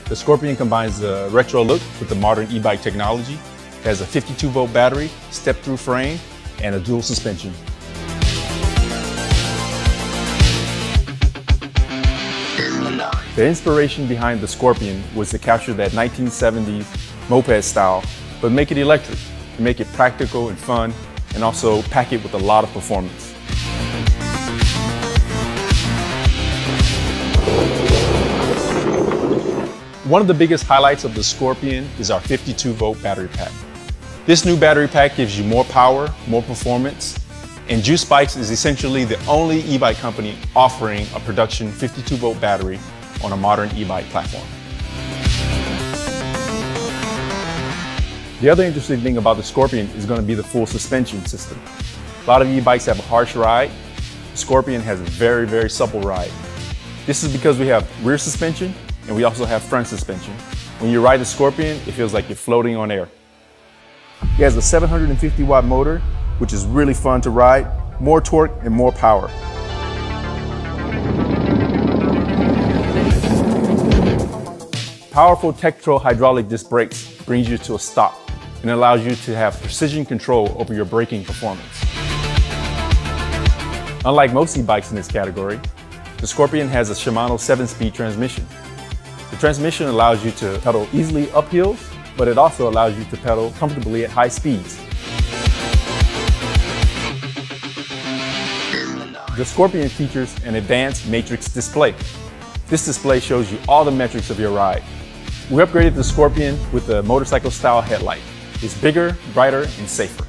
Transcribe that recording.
The Scorpion combines the retro look with the modern e-bike technology. It has a 52-volt battery, step-through frame, and a dual suspension. The inspiration behind the Scorpion was to capture that 1970s moped style, but make it electric, to make it practical and fun, and also pack it with a lot of performance. One of the biggest highlights of the Scorpion is our 52-volt battery pack. This new battery pack gives you more power, more performance, and Juice Bikes is essentially the only e-bike company offering a production 52-volt battery on a modern e-bike platform. The other interesting thing about the Scorpion is going to be the full suspension system. A lot of e-bikes have a harsh ride. The Scorpion has a very, very supple ride. This is because we have rear suspension and we also have front suspension. When you ride the Scorpion, it feels like you're floating on air. It has a 750-watt motor, which is really fun to ride, more torque and more power. Powerful Tektro hydraulic disc brakes brings you to a stop and allows you to have precision control over your braking performance. Unlike most e-bikes in this category, the Scorpion has a Shimano 7-speed transmission. The transmission allows you to pedal easily up hills, but it also allows you to pedal comfortably at high speeds. The Scorpion features an advanced matrix display. This display shows you all the metrics of your ride. We upgraded the Scorpion with a motorcycle-style headlight. It's bigger, brighter, and safer.